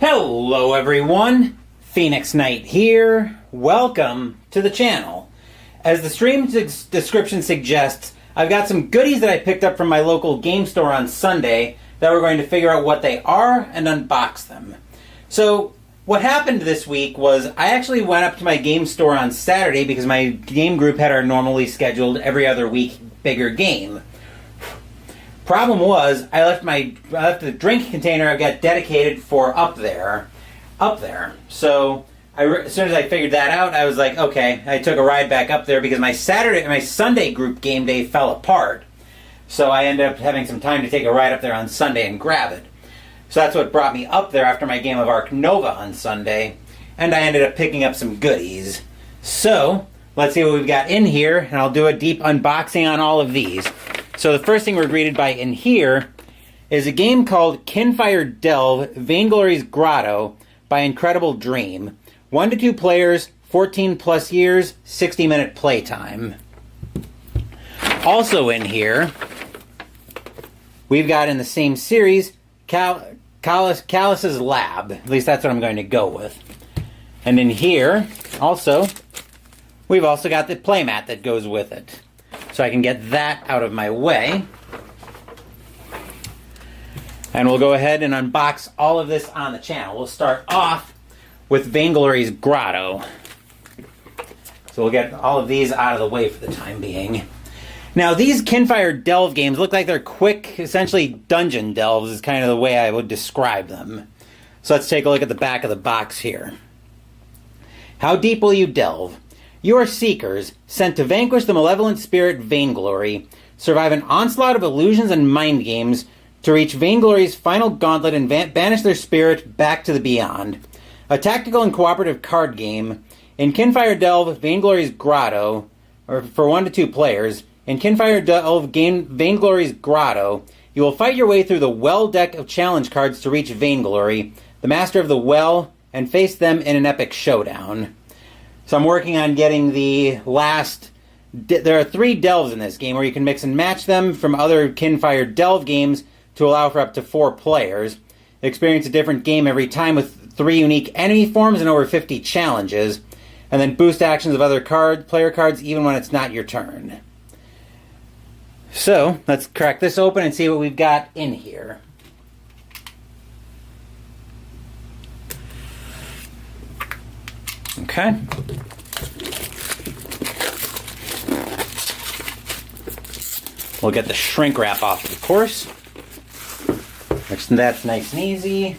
Hello everyone, Phoenix Knight here. Welcome to the channel. As the stream description suggests, I've got some goodies that I picked up from my local game store on Sunday that we're going to figure out what they are and unbox them. So what happened this week was I actually went up to my game store on Saturday because my game group had our normally scheduled every other week bigger game. Problem was, I left the drink container I got dedicated for up there. So as soon as I figured that out, I was like, okay. I took a ride back up there because my Sunday group game day fell apart. So I ended up having some time to take a ride up there on Sunday and grab it. So that's what brought me up there after my game of Ark Nova on Sunday, and I ended up picking up some goodies. So let's see what we've got in here, and I'll do a deep unboxing on all of these. So the first thing we're greeted by in here is a game called Kinfire Delve Vainglory's Grotto by Incredible Dream. 1 to 2 players, 14 plus years, 60-minute playtime. Also in here, we've got in the same series, Callus's Lab. At least that's what I'm going to go with. And in here, also, we've also got the playmat that goes with it. So I can get that out of my way. And we'll go ahead and unbox all of this on the channel. We'll start off with Vainglory's Grotto. So we'll get all of these out of the way for the time being. Now these Kinfire Delve games look like they're quick, essentially dungeon delves is kind of the way I would describe them. So let's take a look at the back of the box here. How deep will you delve? You are seekers, sent to vanquish the malevolent spirit Vainglory, survive an onslaught of illusions and mind games to reach Vainglory's final gauntlet and banish their spirit back to the beyond. A tactical and cooperative card game. In Kinfire Delve Vainglory's Grotto, or for 1 to 2 players, in Kinfire Delve Vainglory's Grotto, you will fight your way through the Well deck of challenge cards to reach Vainglory, the master of the Well, and face them in an epic showdown. So I'm working on getting the last... There are 3 delves in this game where you can mix and match them from other Kinfire Delve games to allow for up to 4 players. Experience a different game every time with 3 unique enemy forms and over 50 challenges. And then boost actions of other player cards even when it's not your turn. So let's crack this open and see what we've got in here. Okay. We'll get the shrink wrap off, of course. That's nice and easy.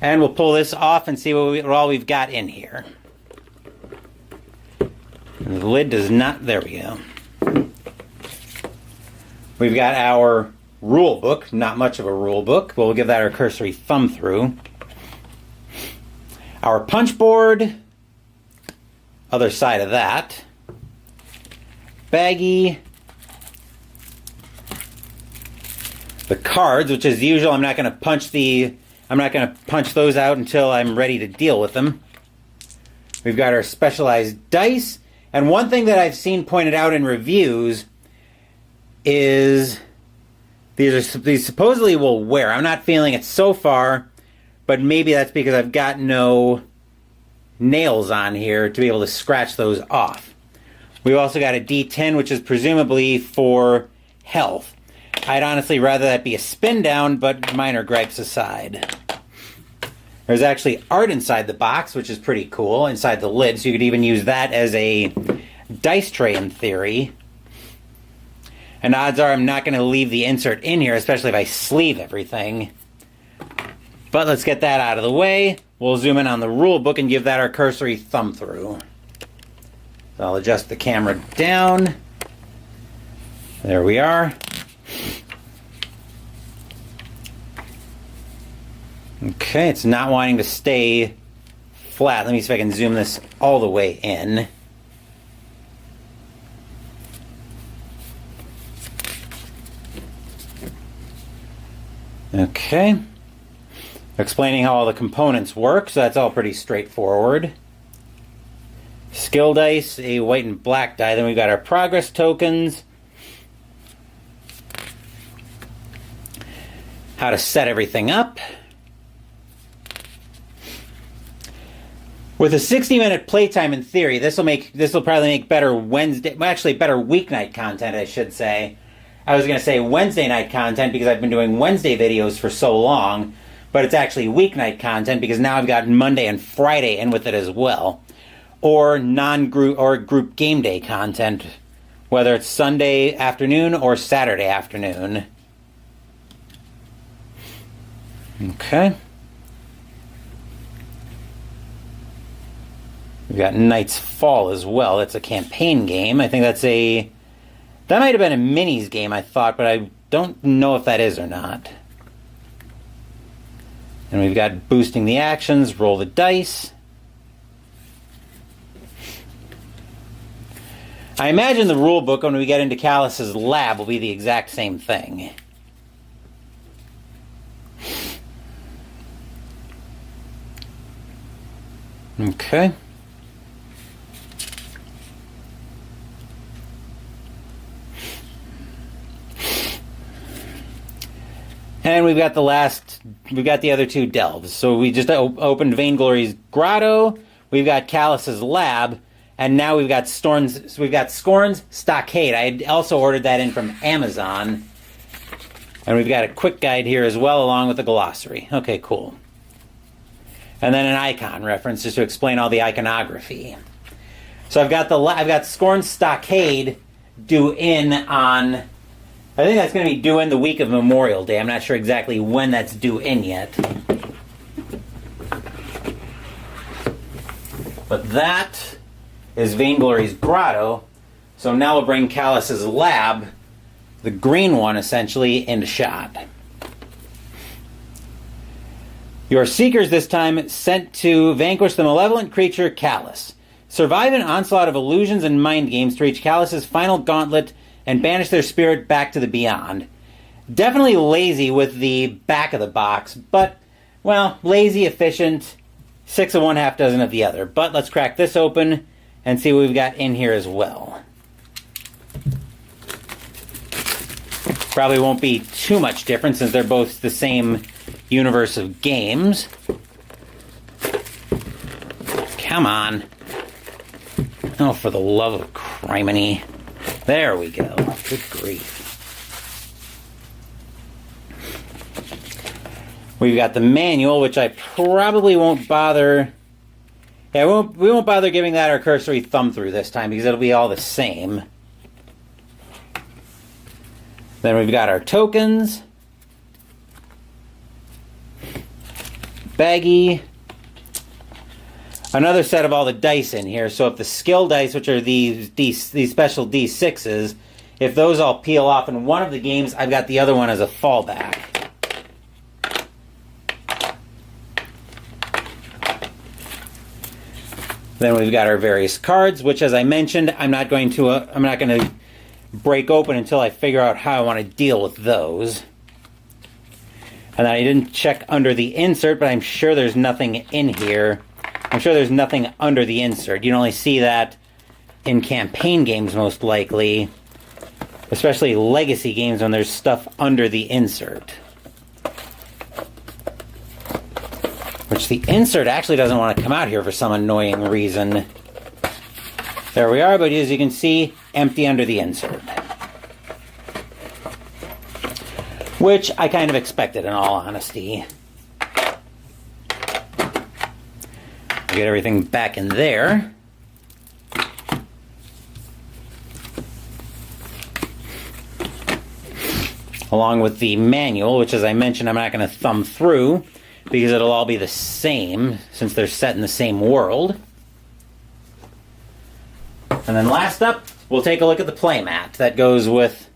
And we'll pull this off and see what all we've got in here. And the lid does not... There we go. We've got our rule book. Not much of a rule book, but we'll give that our cursory thumb through. Our punch board... Other side of that. Baggie. The cards, which as usual, I'm not going to punch those out until I'm ready to deal with them. We've got our specialized dice, and one thing that I've seen pointed out in reviews is these supposedly will wear. I'm not feeling it so far, but maybe that's because I've got no nails on here to be able to scratch those off. We've also got a D10, which is presumably for health. I'd honestly rather that be a spin down, but minor gripes aside. There's actually art inside the box, which is pretty cool, inside the lid, so you could even use that as a dice tray in theory. And odds are I'm not going to leave the insert in here, especially if I sleeve everything. But let's get that out of the way. We'll zoom in on the rule book and give that our cursory thumb through. So I'll adjust the camera down. There we are. Okay, it's not wanting to stay flat. Let me see if I can zoom this all the way in. Okay. Explaining how all the components work, so that's all pretty straightforward. Skill dice, a white and black die. Then we've got our progress tokens. How to set everything up. With a 60-minute playtime in theory, this will probably make better Wednesday, well, actually better weeknight content, I should say. I was going to say Wednesday night content because I've been doing Wednesday videos for so long, but it's actually weeknight content because now I've got Monday and Friday in with it as well. Or non-group or group game day content, whether it's Sunday afternoon or Saturday afternoon. Okay. We've got Knight's Fall as well. That's a campaign game. I think that might have been a minis game, I thought, but I don't know if that is or not. And we've got Boosting the Actions, Roll the Dice. I imagine the rule book when we get into Callus's lab will be the exact same thing. Okay. And we've got the other two delves. So we just opened Vainglory's Grotto, we've got Callus's Lab, and now we've got Scorn's Stockade. I had also ordered that in from Amazon. And we've got a quick guide here as well, along with the glossary. Okay, cool. And then an icon reference just to explain all the iconography. So I've got Scorn's Stockade due in on, I think that's going to be due in the week of Memorial Day. I'm not sure exactly when that's due in yet. But that is Vainglory's Grotto. So now we'll bring Callus's Lab, the green one essentially, into shot. Your Seekers this time sent to vanquish the malevolent creature Callus. Survive an onslaught of illusions and mind games to reach Callus's final gauntlet and banish their spirit back to the beyond. Definitely lazy with the back of the box, but, well, lazy, efficient, 6 of one, half dozen of the other. But let's crack this open and see what we've got in here as well. Probably won't be too much different since they're both the same universe of games. Come on. Oh, for the love of criminy. There we go. Good grief. We've got the manual, which I probably won't bother... Yeah, we won't bother giving that our cursory thumb through this time because it'll be all the same. Then we've got our tokens. Baggie. Another set of all the dice in here. So if the skill dice, which are these special D6s, if those all peel off in one of the games, I've got the other one as a fallback. Then we've got our various cards, which, as I mentioned, I'm not going to break open until I figure out how I want to deal with those. And I didn't check under the insert, but I'm sure there's nothing in here. I'm sure there's nothing under the insert. You'd only see that in campaign games, most likely. Especially legacy games when there's stuff under the insert. Which the insert actually doesn't want to come out here for some annoying reason. There we are, but as you can see, empty under the insert. Which I kind of expected, in all honesty. Get everything back in there. Along with the manual, which, as I mentioned, I'm not going to thumb through because it'll all be the same since they're set in the same world. And then last up, we'll take a look at the playmat that comes with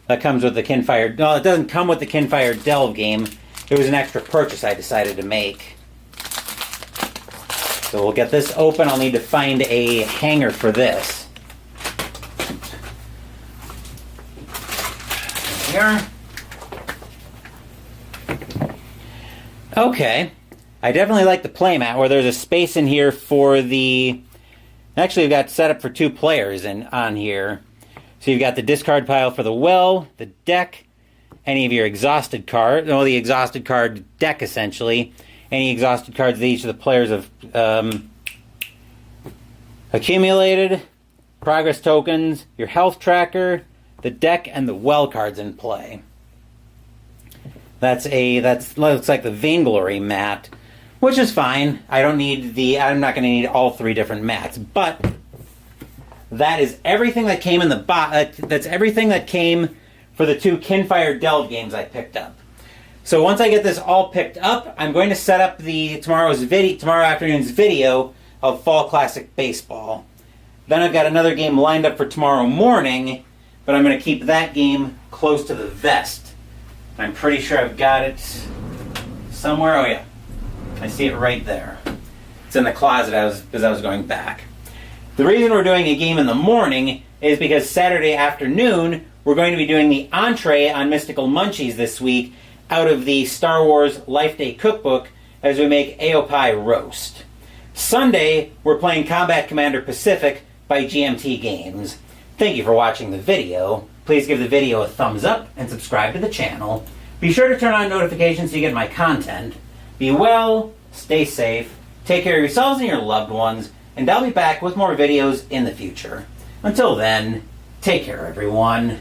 the Kinfire. No, it doesn't come with the Kinfire Delve game. It was an extra purchase I decided to make. So we'll get this open. I'll need to find a hanger for this. Here. Okay. I definitely like the playmat where there's a space in here for the... Actually, we've got set up for 2 players on here. So you've got the discard pile for the well, the deck, any of your exhausted cards, well, the exhausted card deck essentially, any exhausted cards that each of the players have accumulated, progress tokens, your health tracker, the deck, and the well cards in play. That looks like the Vainglory mat, which is fine. I'm not going to need all 3 different mats, but that is everything that came in the box. That's everything that came for the 2 Kinfire Delve games I picked up. So once I get this all picked up, I'm going to set up tomorrow afternoon's video of Fall Classic Baseball. Then I've got another game lined up for tomorrow morning, but I'm going to keep that game close to the vest. I'm pretty sure I've got it somewhere. Oh yeah, I see it right there. It's in the closet as I was going back. The reason we're doing a game in the morning is because Saturday afternoon we're going to be doing the entree on Mystical Munchies this week out of the Star Wars Life Day Cookbook as we make Aopai Roast. Sunday, we're playing Combat Commander Pacific by GMT Games. Thank you for watching the video. Please give the video a thumbs up and subscribe to the channel. Be sure to turn on notifications so you get my content. Be well, stay safe, take care of yourselves and your loved ones, and I'll be back with more videos in the future. Until then, take care everyone.